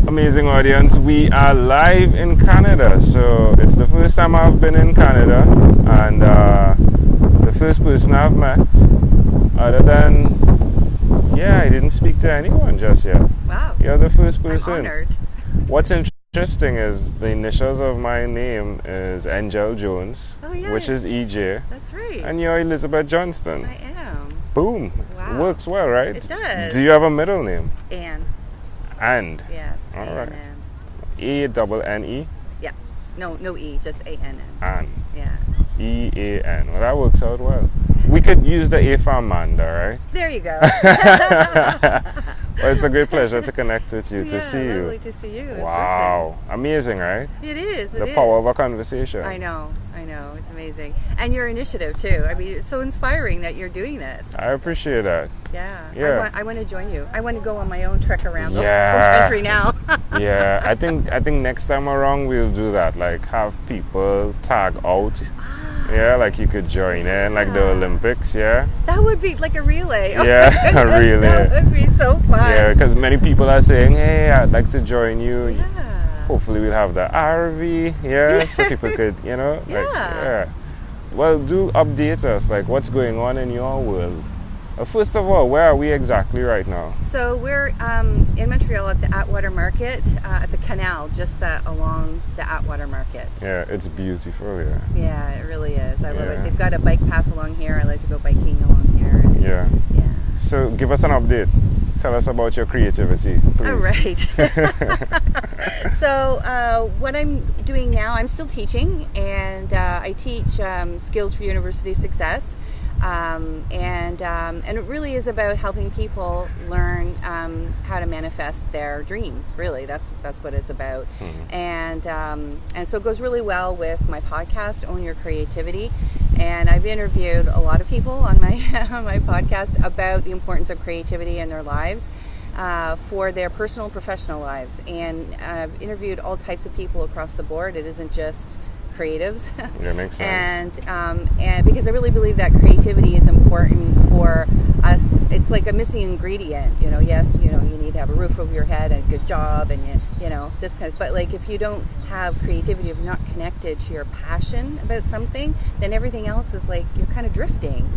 Amazing audience, we are live in Canada. So it's the first time I've been in Canada, and the first person I've met, other than, I didn't speak to anyone just yet. Wow. You're the first person. I'm honored. What's interesting is the initials of my name is Angel Jones, which is EJ. That's right. And you're Elizabeth Johnston. I am. Boom. Wow. It works well, right? It does. Do you have a middle name? Anne. And? Yes. All right. A-N-N. A-double-N-E? Yeah. No E, just A-N-N. Anne. Yeah. E-A-N. Well, that works out well. We could use the A for Amanda, right? There you go. Well, it's a great pleasure to connect with you, to see you. Lovely to see you. Wow. Amazing, right? It is. The power of a conversation. I know. It's amazing. And your initiative, too. I mean, it's so inspiring that you're doing this. I appreciate that. Yeah. I want to join you. I want to go on my own trek around the whole country now. Yeah. I think next time around we'll do that. Like, have people tag out. Yeah, like you could join in, like the Olympics, That would be like a relay. Oh a relay. That would be so fun. Yeah, because many people are saying, hey, I'd like to join you. Yeah. Hopefully we'll have the RV, so people could, Well, do update us, like what's going on in your world. First of all, where are we exactly right now? So we're in Montreal at the Atwater Market, at the canal, just along the Atwater Market. Yeah, it's beautiful here. Yeah, it really is. I love it. They've got a bike path along here. I like to go biking along here. Yeah. So give us an update. Tell us about your creativity, please. All right. So what I'm doing now, I'm still teaching, and I teach skills for university success. And it really is about helping people learn how to manifest their dreams. Really, that's what it's about. And so it goes really well with my podcast, Own Your Creativity. And I've interviewed a lot of people on my on my podcast about the importance of creativity in their lives, for their personal and professional lives. And I've interviewed all types of people across the board. It isn't just creatives. Yeah, makes sense. And because I really believe that creativity is important for us. It's like a missing ingredient. Yes, you need to have a roof over your head and a good job, and this kind of. But like, if you don't have creativity, if you're not connected to your passion about something, then everything else is like you're kind of drifting.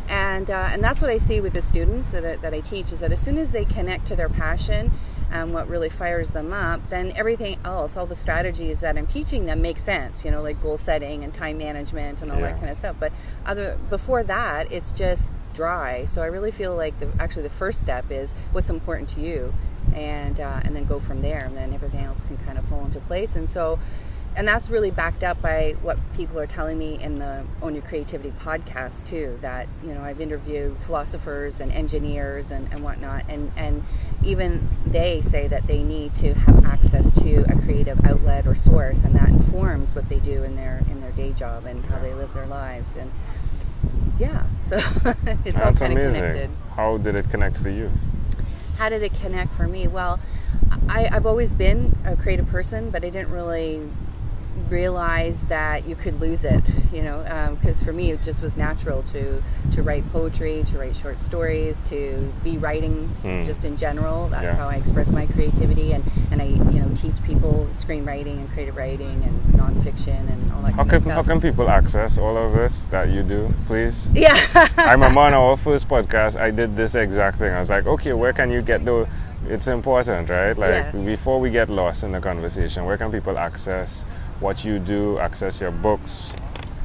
And that's what I see with the students that I teach, is that as soon as they connect to their passion and what really fires them up, then everything else, all the strategies that I'm teaching them make sense, like goal setting and time management and all that kind of stuff. But before that, it's just dry. So I really feel like the first step is what's important to you, and then go from there, and then everything else can kind of fall into place. And that's really backed up by what people are telling me in the Own Your Creativity podcast too, that, I've interviewed philosophers and engineers and whatnot, and even they say that they need to have access to a creative outlet or source, and that informs what they do in their day job and how they live their lives. And so it's That's all kind amazing. of connected. How did it connect for you? How did it connect for me? Well, I've always been a creative person, but I didn't really realize that you could lose it, because for me it just was natural to write poetry, to write short stories, to be writing just in general. That's how I express my creativity, and I teach people screenwriting and creative writing and nonfiction and all that kind of stuff. How can people access all of this that you do, please? Yeah. I remember on our first podcast I did this exact thing. I was like, okay, where can you get it's important, right? Like before we get lost in the conversation, where can people access what you do, access your books?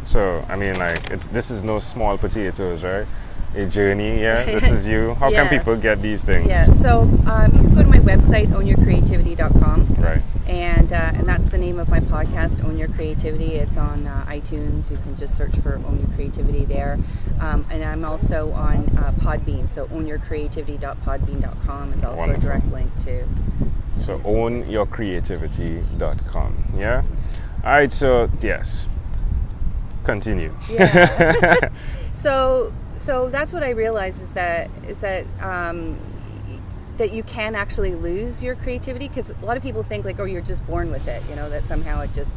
So I mean, like, this is no small potatoes, right? A journey. This is you. How can people get these things? So you can go to my website, ownyourcreativity.com, right? And that's the name of my podcast, Own Your Creativity. It's on iTunes. You can just search for Own Your Creativity there. And I'm also on Podbean, so ownyourcreativity.podbean.com is also a direct link to. So ownyourcreativity.com. Yeah. All right. So yes. Continue. Yeah. So that's what I realized is that that you can actually lose your creativity, because a lot of people think like, oh, you're just born with it, that somehow it just,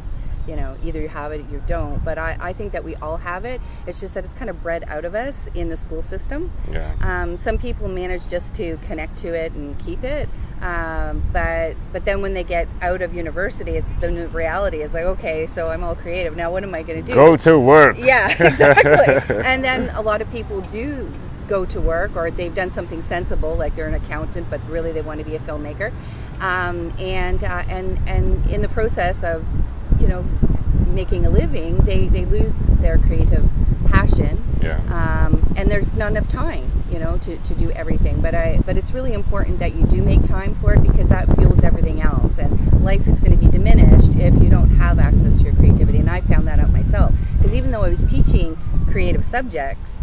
either you have it or you don't. But I think that we all have it. It's just that it's kind of bred out of us in the school system. Yeah. Some people manage just to connect to it and keep it. But then when they get out of university, the reality is like, okay, so I'm all creative. Now what am I going to do? Go to work. Yeah, exactly. And then a lot of people do go to work, or they've done something sensible, like they're an accountant, but really they want to be a filmmaker. And in the process of, making a living, they lose their creative passion. Yeah. And there's not enough time, to do everything. But it's really important that you do make time for it, because that fuels everything else. And life is going to be diminished if you don't have access to your creativity. And I found that out myself, because even though I was teaching creative subjects,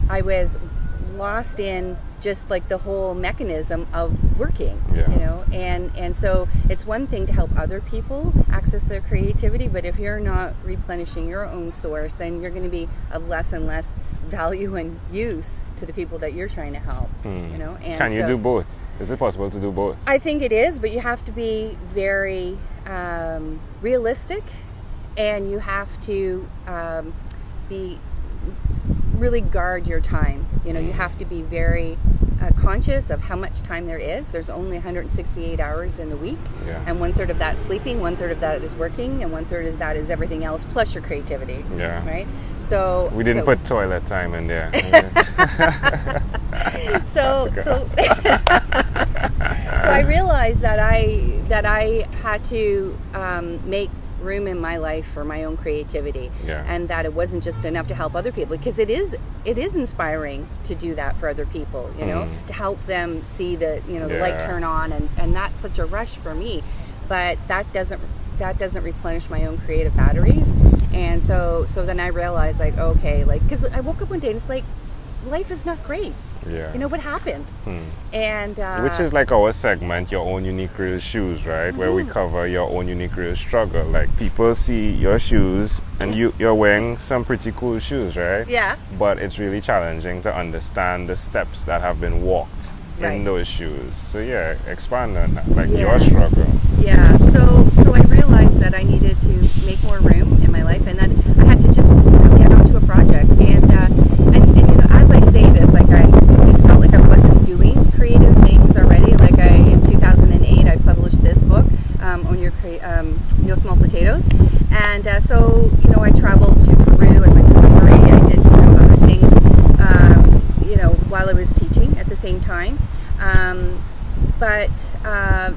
I was lost in just like the whole mechanism of working, and so it's one thing to help other people access their creativity, but if you're not replenishing your own source, then you're going to be of less and less value and use to the people that you're trying to help. And can you do both? Is it possible to do both? I think it is, but you have to be very realistic, and you have to be really guard your time. You have to be very conscious of how much time there is. There's only 168 hours in the week, and 1/3 of that sleeping, 1/3 of that is working, and 1/3 of that is everything else plus your creativity. Yeah. Right. So we didn't put toilet time in there. So I realized that I had to make room in my life for my own creativity, and that it wasn't just enough to help other people, because it is inspiring to do that for other people, to help them see the the light turn on, and that's such a rush for me, but that doesn't replenish my own creative batteries. And so then I realized, like, okay, like, because I woke up one day and it's like, life is not great. What happened? And which is like our segment, Your Own Unique Real Shoes, right? Where we cover your own unique real struggle. Like, people see your shoes, and you're wearing some pretty cool shoes, right? Yeah. But it's really challenging to understand the steps that have been walked in those shoes. So expand on that, like your struggle. Yeah. So I realized that I needed to make more room in my life, and then I had to just get onto a project. And as I say this, like, it felt like I wasn't doing creative things already. Like, in 2008, I published this book, on your small potatoes, and so I traveled to Peru and went to Hungary. I did other things, while I was teaching at the same time. But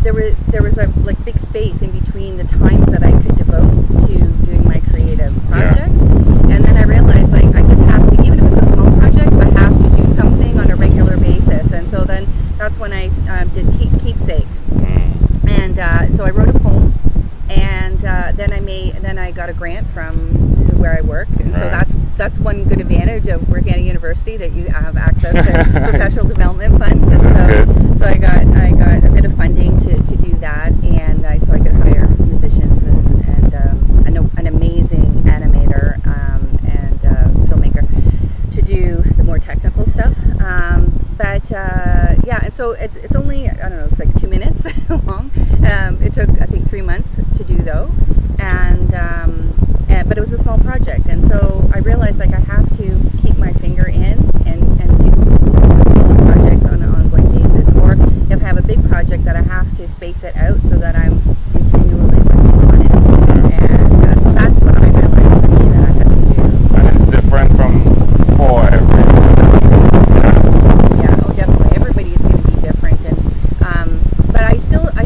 there was a big space in between the times that I could devote to doing my creative projects, and then I realized, like, I just have to, even if it's a small project, I have to do something on a regular basis. And so then that's when I did Keepsake, and so I wrote a poem, and then I got a grant from where I work, and so that's one good advantage of working at a university, that you have access to professional development funds. And so I got a bit of funding to do that, and so I could hire musicians and an amazing animator and filmmaker to do the more technical stuff. And so it's only, I don't know, it's like 2 minutes long. It took, I think, 3 months to do, though, but it was a small project, and so I realized, like, I have to keep my finger in and do small projects on an ongoing basis, or if I have a big project, that I have to space it out so that I'm continually working on it. And so that's what I realized for me that I had to do. And it's different for everyone. Definitely. Everybody is going to be different, and but I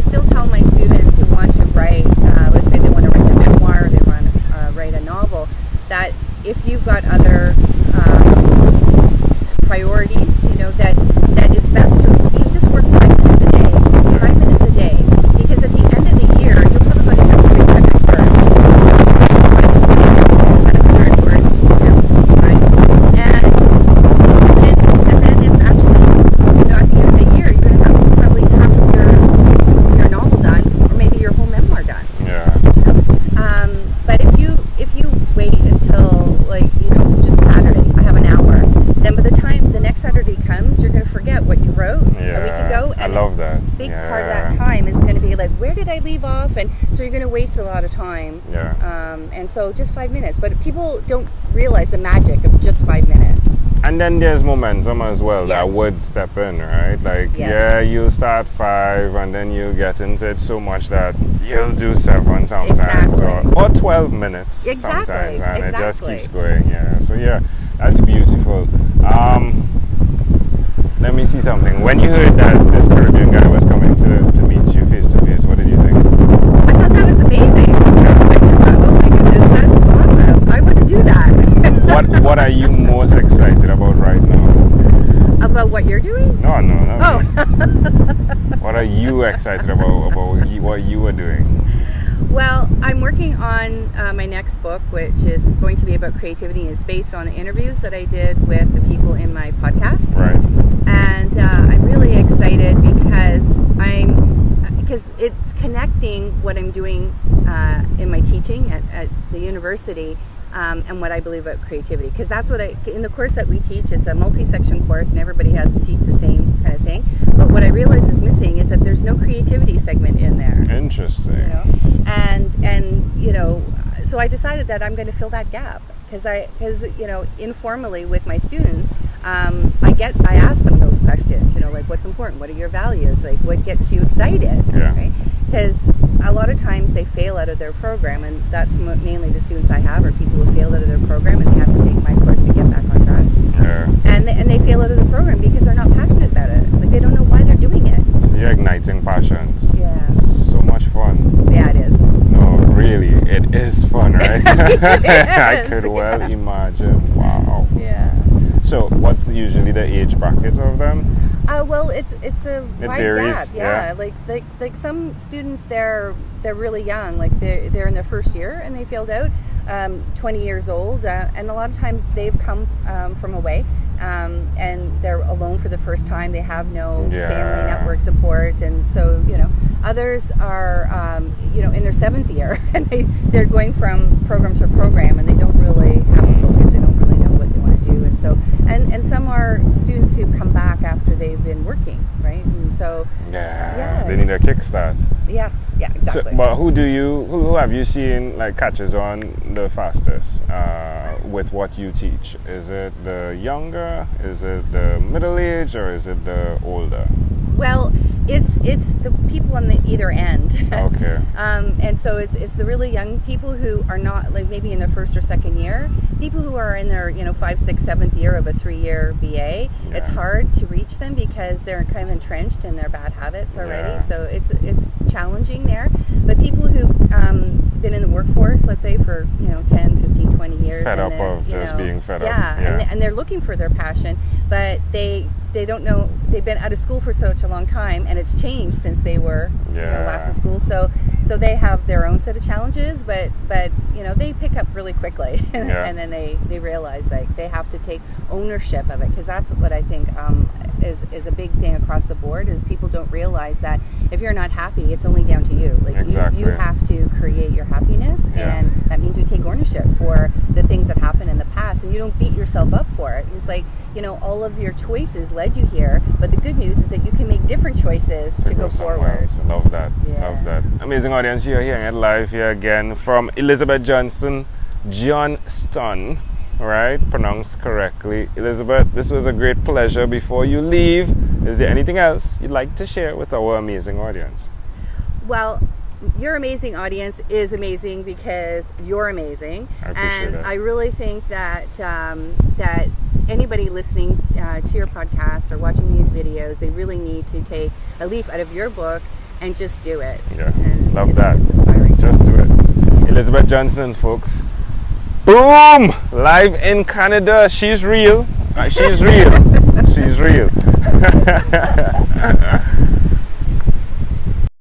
still tell my students who want to write, let's say they want to write a memoir, or they want to write a novel, that if you've got other priorities, that it's best to just work 5 minutes a day, because at the end of the year, you'll probably have 600 words. 500 words, right? And then it's actually, at the end of the year, you're going to have probably half of your novel done, or maybe your whole memoir done. But if you wait until, like, just Saturday, I have an hour, then by the time the next Saturday comes, you're going to forget what you wrote a week ago. And I love that. A big part of that time is going to be like, where did I leave off? And so you're going to waste a lot of time. And so just 5 minutes. But people don't realize the magic of just 5 minutes. And then there's momentum as well Yes. that would step in, right? Like, Yes. yeah, you'll start 5 and then you get into it so much that you'll do 7 sometimes, Exactly. or 12 minutes Exactly. sometimes, and it just Exactly. keeps going. Yeah, so yeah, that's beautiful. Let me see something. When you heard that this Caribbean guy was coming to meet you face to face, what did you think? I thought that was amazing. I just thought, oh my goodness, that's awesome. I want to do that. What are you most excited about right now? About what you're doing? No. Oh. What are you excited about what you are doing? Well, I'm working on my next book, which is going to be about creativity, and it's based on the interviews that I did with the people in my podcast. Right. And I'm really excited because it's connecting what I'm doing in my teaching at the university and what I believe about creativity. Because that's what in the course that we teach, it's a multi-section course and everybody has to teach the same kind of thing. But what I realize is missing is that there's no creativity segment in there. Interesting. You know? And you know, so I decided that I'm going to fill that gap because you know, informally with my students, I ask them those questions, you know, like what's important, what are your values, like what gets you excited, Yeah. right? Because a lot of times they fail out of their program, and that's mainly the students I have are people who fail out of their program and they have to take my course to get back on track. Yeah. And they fail out of the program because they're not passionate about it, like they don't know why they're doing it. So you're igniting passions. Yeah. So much fun. Yeah, it is. No, really, it is fun, right? I is, could well imagine. Wow. Yeah. So, what's usually the age bracket of them? Well, it's a It wide varies, gap. yeah. Like some students, they're really young. Like they're in their first year and they failed out. 20 years old, and a lot of times they've come from away, and they're alone for the first time. They have no family network support, and so you know, others are you know, in their 7th year, and they're going from program to program, and they don't really have a focus. They don't really know what they want to do, and so and some are students who come back after they've been working, right? And so they need a kickstart. Yeah, exactly. So, but who have you seen like catches on the fastest with what you teach? Is it the younger? Is it the middle age, or is it the older? Well, it's the people on the either end. Okay. And so it's the really young people who are not like maybe in their 1st or 2nd year. People who are in their 5th, 6th, 7th year of a 3-year BA. Yeah. It's hard to reach them because they're kind of entrenched in their bad habits already. Yeah. So it's challenging there. But people who've been in the workforce, let's say for 10, 15, 20 years, fed up of just being fed up. Yeah, and they're looking for their passion, but they don't know. They've been out of school for such a long time, and it's changed since they were last in school. So they have their own set of challenges, but they pick up really quickly, and then they realize like they have to take ownership of it, because that's what I think is a big thing across the board. Is people don't realize that if you're not happy, it's only down to you. Like exactly. you have to create your happiness, and that means you take ownership for the things that happened in the past, and you don't beat yourself up for it. It's like all of your choices led you here, but the good news is that you can make different choices to go forward. Else. Love that. Love that. Amazing audience. You're hearing it live here again from Elizabeth Johnston. Right? Pronounced correctly. Elizabeth, this was a great pleasure. Before you leave, is there anything else you'd like to share with our amazing audience? Well, your amazing audience is amazing because you're amazing. I appreciate it. I really think that that anybody listening to your podcast or watching these videos, they really need to take a leaf out of your book and just do it. Yeah, and love that. It's inspiring. Just do it. Elizabeth Johnston, folks. Boom! Live in Canada. She's real. She's real. She's real.